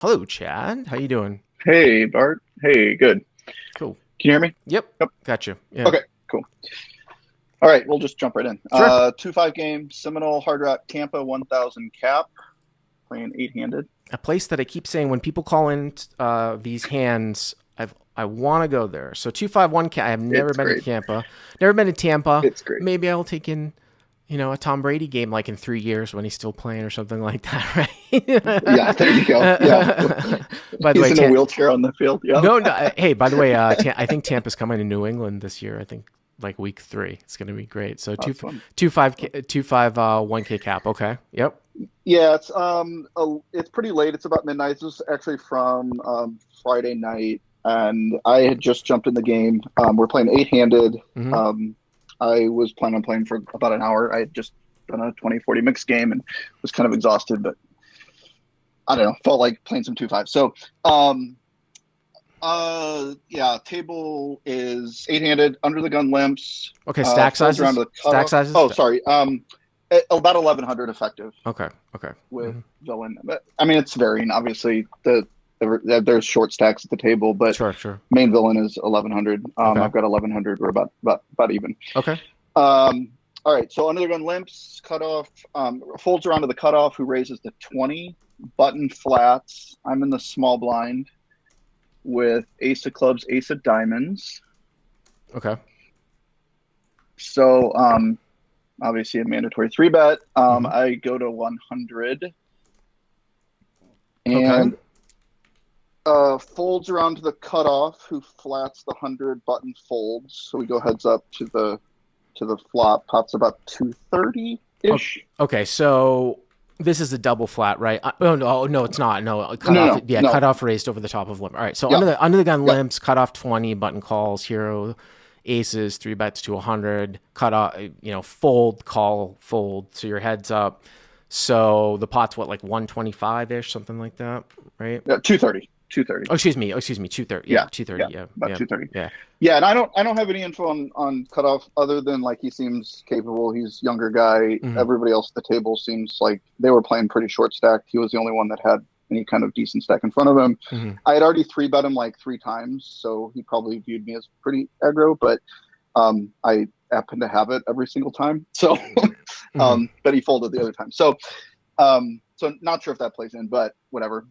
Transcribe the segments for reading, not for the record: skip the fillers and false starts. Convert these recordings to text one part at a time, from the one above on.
Hello, Chad. How you doing? Hey, Bart. Hey, good. Cool. Can you hear me? Yep. Yep. Gotcha. Yeah. Okay, cool. All right, we'll just jump right in. Sure. 2-5 game, Seminole, Hard Rock, Tampa, 1000 cap, playing eight-handed. A place that I keep saying when people call in these hands, I want to go there. So 251. I have never It's been to great. Tampa. Never been to Tampa. It's great. Maybe I'll take in, a Tom Brady game like in 3 years when he's still playing or something like that, Yeah, there you go. Yeah. By the way, He's in a wheelchair on the field. Yeah. no, no. Hey, by the way, I think Tampa's coming to New England this year. I think like week 3. It's going to be great. So That's fun. 1K cap. Okay. Yep. Yeah, it's pretty late. It's about midnight. This is actually from Friday night, and I had just jumped in the game. We're playing eight-handed. Mm-hmm. Um, I was planning on playing for about an hour. I had just done a 20-40 mixed game and was kind of exhausted, but I don't know, felt like playing some 2-5. So, yeah, table is eight-handed, under the gun limps, Okay. Stack folds around sizes. to the Stack cutoff. sizes. Oh, sorry. About 1100 effective Okay. Okay. with Mm-hmm. villain. But I mean, it's varying. Obviously, there's short stacks at the table, but Sure. Sure. main villain is 1100. Okay. I've got 1100. We're about even. Okay. All right. So under the gun limps, cutoff, folds around to the cutoff, who raises to 20. Button flats. I'm in the small blind with ace of clubs, ace of diamonds. Okay. So obviously a mandatory three bet. Mm-hmm. I go to 100 Okay. and folds around to the cutoff, who flats the 100. Button folds, so we go heads up to the flop. Pops about 230 ish. Okay. So this is a double flat, right? Oh no, no, it's not. No, cut No, off. no, Yeah, no. cut off raised over the top of limp. All right. So Yep, under the gun yep. limps, cut off 20, button calls, hero, aces, three bets to 100, cut off. Fold, call, fold. So your heads up. So the pot's what, like 125 ish, something like that, right? Yeah, 230. 230. Oh, excuse me. Oh, excuse me. 230. Yeah, Yeah, 230. yeah, Yeah, about yeah, 230. yeah. Yeah, and I don't have any info on cutoff other than like he seems capable. He's a younger guy. Mm-hmm. Everybody else at the table seems like they were playing pretty short stacked. He was the only one that had any kind of decent stack in front of him. Mm-hmm. I had already three bet him like three times, so he probably viewed me as pretty aggro, but I happen to have it every single time. So Mm-hmm. but he folded the other time. So not sure if that plays in, but whatever.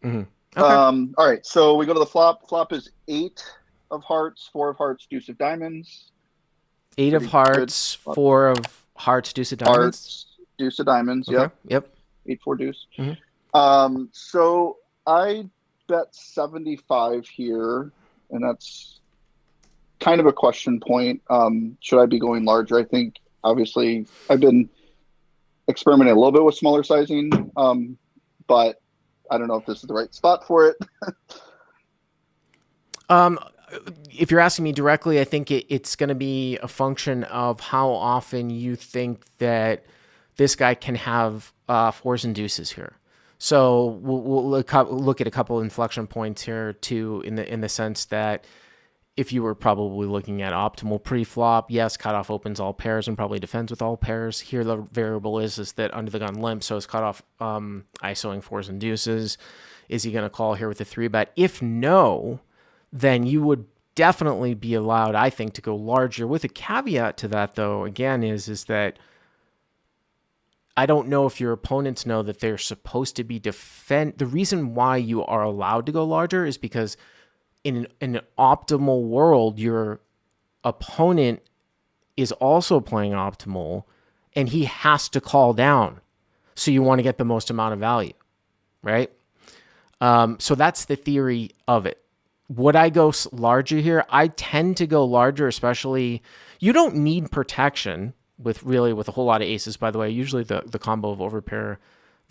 Mm-hmm. Okay. All right, so we go to the flop. Flop is eight of hearts, four of hearts, deuce of diamonds. Eight of Pretty good. hearts, four of hearts, deuce of diamonds. Hearts, deuce of diamonds. Okay. Yep, Yep. eight four deuce. Mm-hmm. So I bet 75 here, and that's kind of a question point. Should I be going larger? I think obviously I've been experimenting a little bit with smaller sizing, but I don't know if this is the right spot for it. Um, if you're asking me directly, I think it's going to be a function of how often you think that this guy can have fours and deuces here. So we'll look at a couple inflection points here too, in the sense that if you were probably looking at optimal pre-flop, yes, cutoff opens all pairs and probably defends with all pairs. Here the variable is that under the gun limp, so is cutoff ISOing fours and deuces. Is he going to call here with a three bet? If no, then you would definitely be allowed, I think, to go larger. With a caveat to that, though, again, is that I don't know if your opponents know that they're supposed to be defend. The reason why you are allowed to go larger is because in an optimal world, your opponent is also playing optimal, and he has to call down. So you want to get the most amount of value, right? So that's the theory of it. Would I go larger here? I tend to go larger, especially you don't need protection with a whole lot of aces. By the way, usually the combo of overpair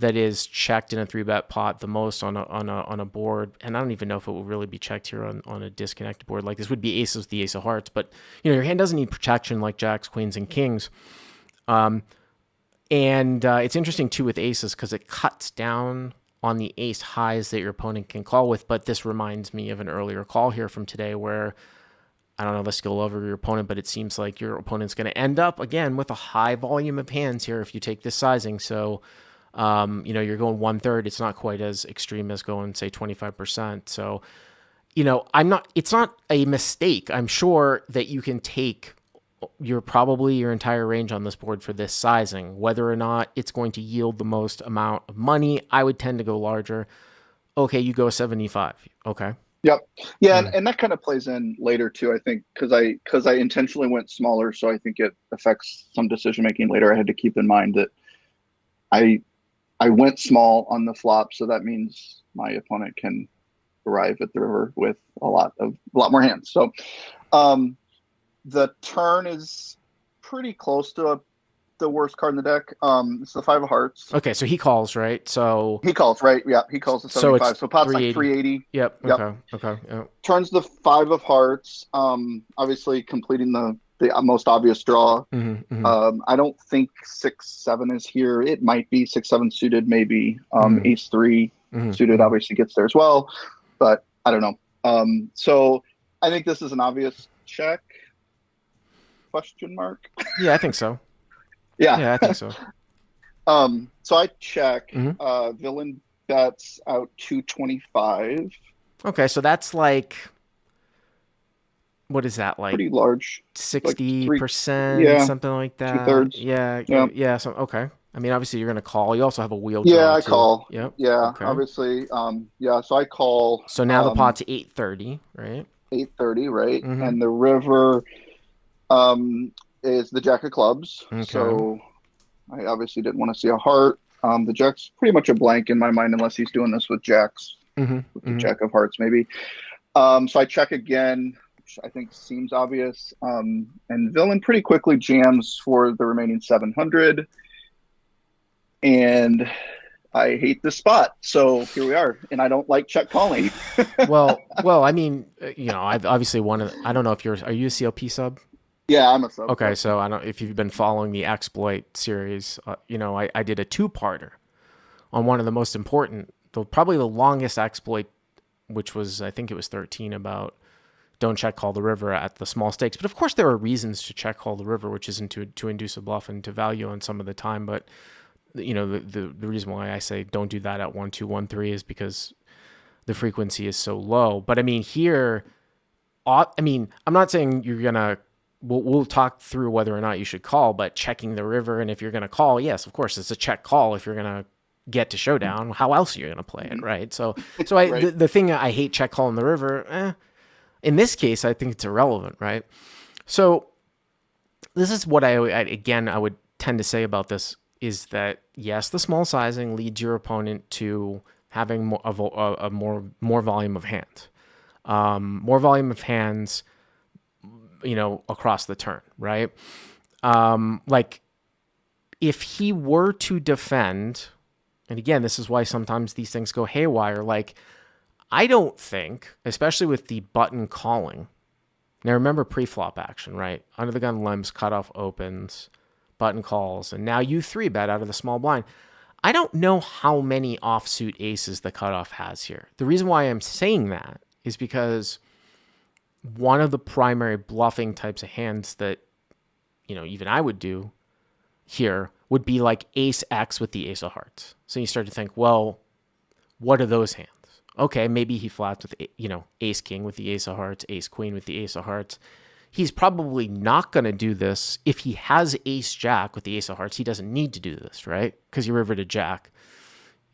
that is checked in a three bet pot the most on a board, and I don't even know if it will really be checked here on a disconnected board like this would be aces with the ace of hearts. But your hand doesn't need protection like jacks, queens, and kings. And it's interesting too with aces because it cuts down on the ace highs that your opponent can call with. But this reminds me of an earlier call here from today where I don't know the skill level of your opponent, but it seems like your opponent's going to end up again with a high volume of hands here if you take this sizing. So You're going 1/3. It's not quite as extreme as going, say, 25%. So, it's not a mistake. I'm sure that you can take your entire range on this board for this sizing. Whether or not it's going to yield the most amount of money, I would tend to go larger. Okay, you go 75. Okay. Yep. Yeah, and that kind of plays in later too, I think, because I intentionally went smaller, so I think it affects some decision making later. I had to keep in mind that I went small on the flop, so that means my opponent can arrive at the river with a lot more hands. So the turn is pretty close to the worst card in the deck. It's the 5 of hearts. Okay, so he calls, right? So he calls, right? Yeah, he calls the 75. So pot's 380. like 380. Yep. Okay. Yep. Turns the 5 of hearts. Obviously completing the most obvious draw. I don't think 6-7 is here. It might be 6-7 suited, maybe. Ace-3 suited obviously gets there as well, but I don't know. So I think this is an obvious check. Question mark. Yeah, I think so. Yeah, I think so. So I check. Villain bets out 225. Okay, so that's like, what is that, like? Pretty large. 60%, something like that. 2/3. Yeah. So okay. I mean, obviously you're gonna call. You also have a wheel. Yeah, I too. call. Yep. Yeah, okay. Obviously. So I call. So now the pot's 830, right? 830, right? And the river is the Jack of clubs. Okay. So I obviously didn't want to see a heart. The Jack's pretty much a blank in my mind unless he's doing this with Jacks. With the Jack of hearts, maybe. So I check again, which I think seems obvious. And Villain pretty quickly jams for the remaining 700. And I hate this spot. So here we are. And I don't like check calling. well, I mean, I've obviously I don't know if are you a CLP sub? Yeah, I'm a sub. Okay, so I don't if you've been following the exploit series. I did a 2-parter on one of the most important, probably the longest exploit, which was, I think it was 13, about don't check call the river at the small stakes. But of course, there are reasons to check call the river, which isn't to induce a bluff and to value on some of the time. But the reason why I say don't do that at 1-2, 1-3 is because the frequency is so low. But I mean, here, I'm not saying you're gonna. We'll talk through whether or not you should call, but checking the river, and if you're going to call, yes, of course, it's a check call. If you're going to get to showdown, how else are you going to play it, right? So right. The thing I hate check calling the river, in this case, I think it's irrelevant, right? So this is what I would tend to say about this is that, yes, the small sizing leads your opponent to having more volume of hands. More volume of hands, across the turn, right? Like if he were to defend, and again, this is why sometimes these things go haywire. Like, I don't think, especially with the button calling. Now remember pre-flop action, right? Under the gun limbs, cutoff opens, button calls, and now you 3-bet out of the small blind. I don't know how many offsuit aces the cutoff has here. The reason why I'm saying that is because one of the primary bluffing types of hands that, even I would do here would be like ace X with the ace of hearts. So you start to think, well, what are those hands? Okay, maybe he flats with, ace king with the ace of hearts, ace queen with the ace of hearts. He's probably not going to do this. If he has ace jack with the ace of hearts, he doesn't need to do this, right? Because you river to jack.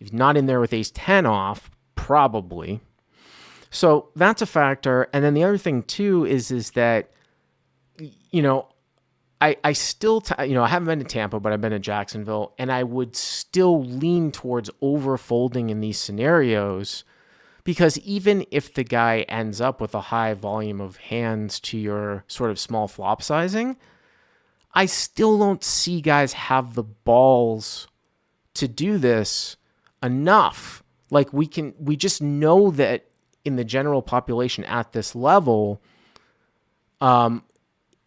If he's not in there with ace 10 off, probably. So that's a factor. And then the other thing too is that, I still, I haven't been to Tampa, but I've been to Jacksonville, and I would still lean towards overfolding in these scenarios, because even if the guy ends up with a high volume of hands to your sort of small flop sizing, I still don't see guys have the balls to do this enough. Like we just know that in the general population at this level,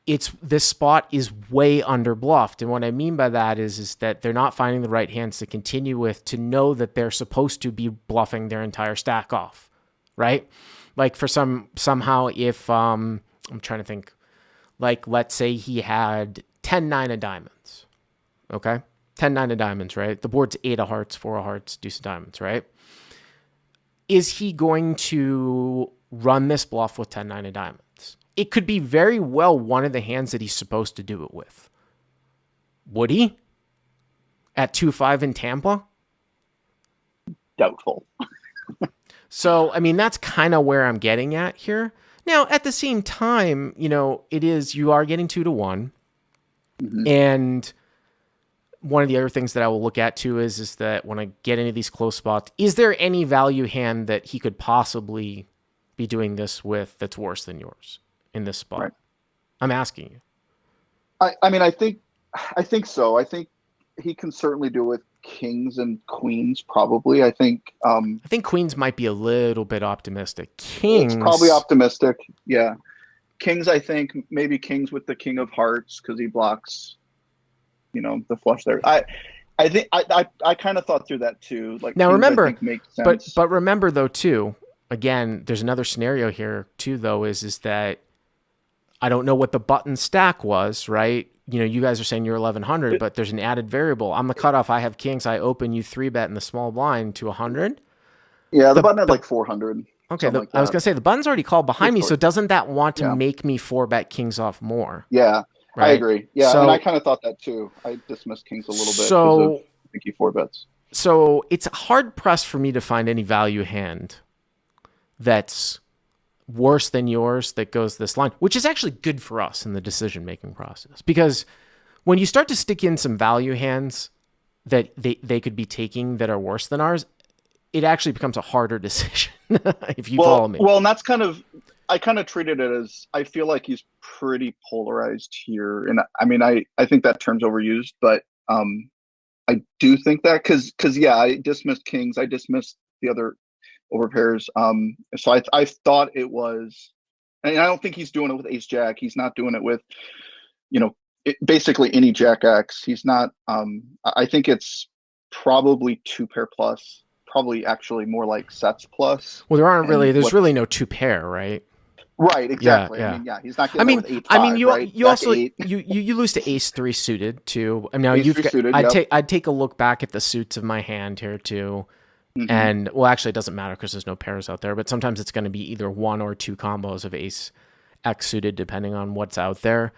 this spot is way under bluffed. And what I mean by that is that they're not finding the right hands to continue with, to know that they're supposed to be bluffing their entire stack off, right? Like for somehow if, I'm trying to think, like let's say he had 10-9 of diamonds, okay? 10-9 of diamonds, right? The board's 8 of hearts, 4 of hearts, deuce of diamonds, right? Is he going to run this bluff with 10-9 of diamonds? It could be very well one of the hands that he's supposed to do it with. Would he? At 2-5 in Tampa? Doubtful. So, I mean, that's kind of where I'm getting at here. Now, at the same time, you are getting 2-1. Mm-hmm. And one of the other things that I will look at too is that when I get into these close spots, is there any value hand that he could possibly be doing this with that's worse than yours in this spot? Right. I'm asking you. I mean, I think so. I think he can certainly do it with kings and queens, probably. I think queens might be a little bit optimistic. Kings, it's probably optimistic. Yeah. Kings, I think maybe kings with the king of hearts because he blocks, the flush there. I think I kind of thought through that too. Like, now kings, remember, I think, makes sense. but remember though too. Again, there's another scenario here too, though, is that I don't know what the button stack was, right? You guys are saying you're 1100, but there's an added variable. I'm the cutoff. I have kings. I open you 3-bet in the small blind to 100. Yeah, the button had like 400. Okay, I was gonna say the button's already called behind me, so doesn't that want to make me 4-bet kings off more? Yeah, right? I agree. Yeah, and I kind of thought that too. I dismissed kings a little bit because of I think he 4-bets. So it's hard pressed for me to find any value hand that's worse than yours that goes this line, which is actually good for us in the decision-making process. Because when you start to stick in some value hands that they could be taking that are worse than ours, it actually becomes a harder decision, if you follow me. Well, and that's I kind of treated it as, I feel like he's pretty polarized here. And I mean, I think that term's overused, but I do think that because yeah, I dismissed kings. I dismissed the other overpairs. So I thought it was, and I don't think he's doing it with ace jack. He's not doing it with, basically any jack X. He's not, I think it's probably 2-pair plus, probably actually more like sets plus. Well, there's really no 2-pair, right? Right, exactly. Yeah. I mean, yeah, he's not getting with 8-5, right? You also you lose to ace 3 suited too. I mean, now I'd take a look back at the suits of my hand here too. Mm-hmm. And well, actually, it doesn't matter because there's no pairs out there. But sometimes it's going to be either 1 or 2 combos of ace X suited, depending on what's out there.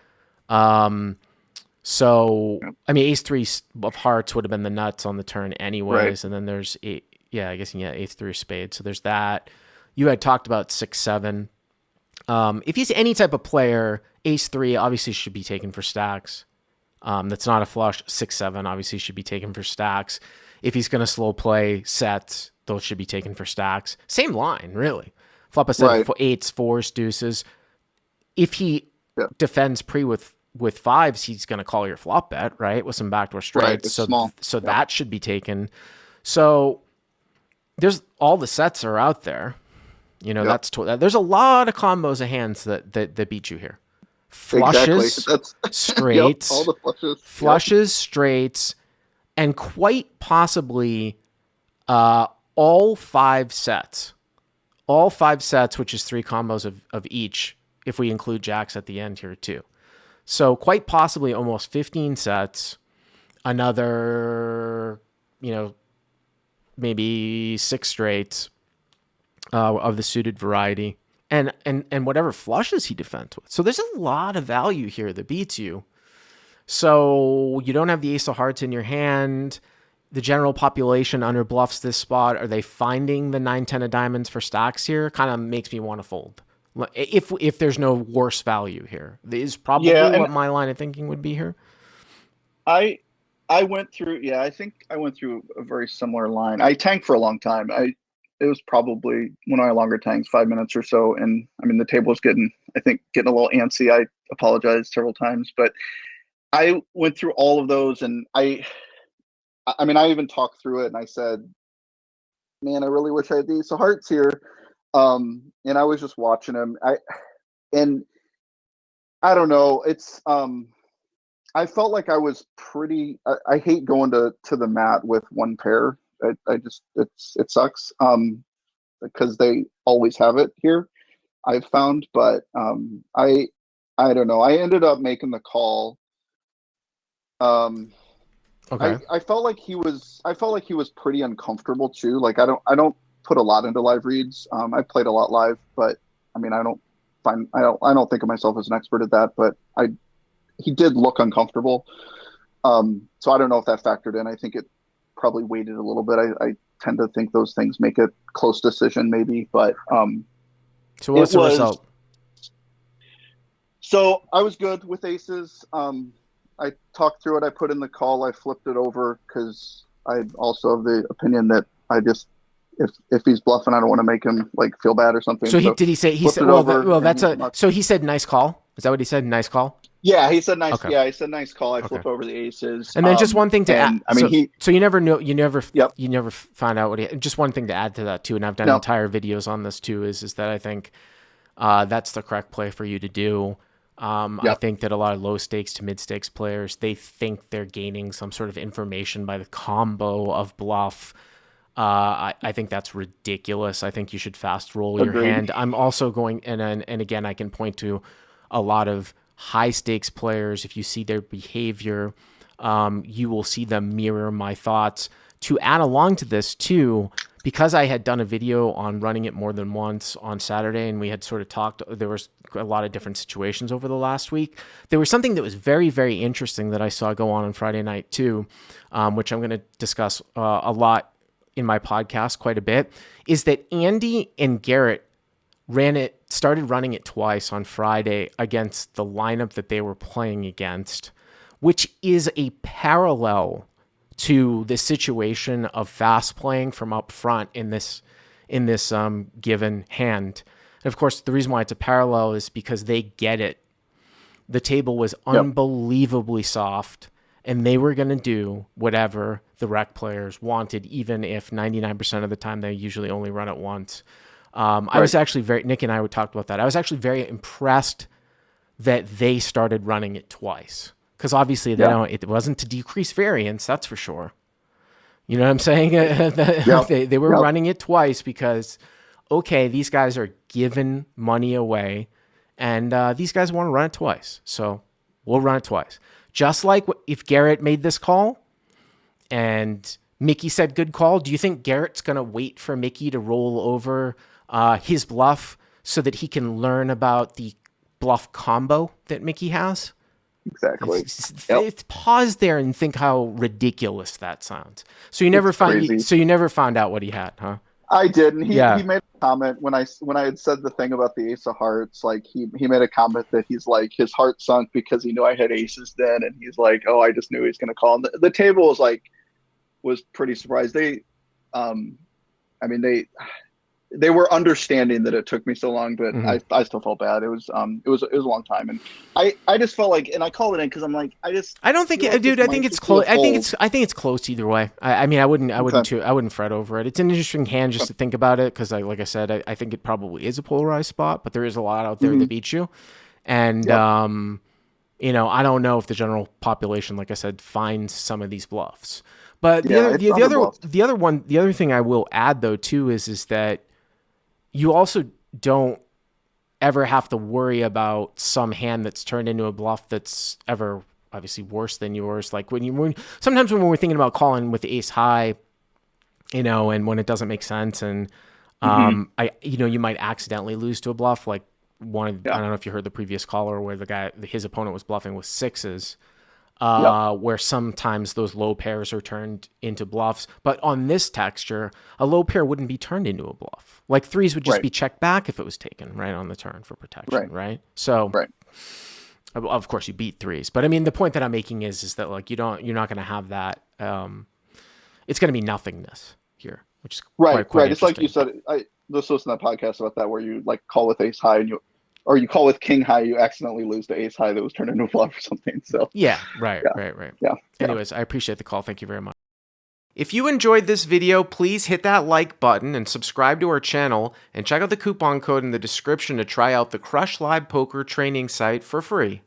So I mean, ace 3 of hearts would have been the nuts on the turn anyways, right. And then there's ace 3 of spades. So there's that. You had talked about 6-7. If he's any type of player, ace 3 obviously should be taken for stacks. That's not a flush. 6-7 obviously should be taken for stacks. If he's going to slow play sets, those should be taken for stacks. Same line, really. Flop a set right. 8s, 4s, deuces. If he defends pre with 5s, he's going to call your flop bet, right? With some backdoor straights. Right, so that should be taken. So there's all the sets are out there. There's a lot of combos of hands that beat you here. Flushes, exactly. straights, all the flushes, straights, and quite possibly all 5 sets. All 5 sets, which is 3 combos of each, if we include jacks at the end here too. So quite possibly almost 15 sets, another, maybe 6 straights of the suited variety, and whatever flushes he defends with. So there's a lot of value here that beats you. So you don't have the ace of hearts in your hand. The general population under bluffs this spot. Are they finding the 9-10 of diamonds for stacks here? Kind of makes me want to fold. If there's no worse value here, is probably what my line of thinking would be here. I went through. Yeah, I think I went through a very similar line. I tanked for a long time. It was probably one of my longer tanks, 5 minutes or so. And I mean, the table was getting a little antsy. I apologized several times, but I went through all of those, and I even talked through it, and I said, man, I really wish I had the ace of hearts here. And I was just watching him. I don't know. It's, I felt like I was pretty, I hate going to the mat with 1 pair. It sucks. Because they always have it here, I've found, but, I don't know. I ended up making the call. Okay. I felt like he was pretty uncomfortable too. Like I don't put a lot into live reads. I played a lot live, but I mean I don't think of myself as an expert at that, but I he did look uncomfortable. So I don't know if that factored in. I think it probably weighted a little bit. I tend to think those things make a close decision maybe, but So what's it the was result? so I was good with aces. I talked through it. I put in the call. I flipped it over because I also have the opinion that I just if he's bluffing, I don't want to make him like feel bad or something. So So did he say he flipped said it over, well and that's he's a not. so he said nice call. Is that what he said? Nice call. Yeah, he said nice. Okay. Yeah, he said nice call. I Okay. flip over the aces. And then just one thing to add. And I mean he. So you never know. Yep. You never found out what he. Just one thing to add to that too. And I've done No. entire videos on this too. Is that I think that's the correct play for you to do. I Yep. think that a lot of low stakes to mid stakes players, they think they're gaining some sort of information by the combo of bluff. I think that's ridiculous. I think you should fast roll your Agreed. hand. I'm also going, and again, I can point to a lot of high stakes players. If you see their behavior, you will see them mirror my thoughts. To add along to this too, because I had done a video on running it more than once on Saturday, and we had sort of talked, there was a lot of different situations over the last week. There was something that was very, very interesting that I saw go on Friday night too, which I'm going to discuss a lot in my podcast quite a bit, is that Andy and Garrett started running it twice on Friday against the lineup that they were playing against, which is a parallel to the situation of fast playing from up front in this given hand. And of course, the reason why it's a parallel is because they get it. The table was unbelievably soft, and they were going to do whatever the rec players wanted, even if 99% of the time they usually only run it once. I was actually Nick and I would talk about that. I was actually very impressed that they started running it twice. Because obviously it wasn't to decrease variance, that's for sure. You know what I'm saying? They were running it twice because, okay, these guys are giving money away, and these guys want to run it twice. So we'll run it twice. Just like if Garrett made this call and Mickey said good call, do you think Garrett's going to wait for Mickey to roll over his bluff so that he can learn about the bluff combo that Mickey has? Exactly. Pause there and think how ridiculous that sounds. So you never found out what he had, huh? I did, and he made a comment when I had said the thing about the ace of hearts. Like he made a comment that he's like his heart sunk because he knew I had aces then, and he's like, oh, I just knew he was going to call. And the table was pretty surprised. I mean they were understanding that it took me so long, but I still felt bad. It was a long time, and I just felt like, and I called it in because I'm like, I don't think dude. I think it's close. I think it's close either way. I mean, I wouldn't fret over it. It's an interesting hand just to think about it because, like I said, I think it probably is a polarized spot, but there is a lot out there that beats you, and you know, I don't know if the general population, like I said, finds some of these bluffs. But the other thing I will add though too is that you also don't ever have to worry about some hand that's turned into a bluff that's ever obviously worse than yours. Like sometimes when we're thinking about calling with ace high, you know, and when it doesn't make sense, and you might accidentally lose to a bluff. Like I don't know if you heard the previous caller where his opponent was bluffing with sixes. Where sometimes those low pairs are turned into bluffs. But on this texture, a low pair wouldn't be turned into a bluff. Like threes would just be checked back if it was taken right on the turn for protection, right? So, of course, you beat threes. But I mean, the point that I'm making is that like you're not going to have that. It's going to be nothingness here, which is quite It's like you said. I just listened to that podcast about that where you like call with ace high and you call with king high, you accidentally lose to ace high that was turned into a bluff or something. So right. Yeah. Anyways, I appreciate the call. Thank you very much. If you enjoyed this video, please hit that like button and subscribe to our channel, and check out the coupon code in the description to try out the Crush Live Poker training site for free.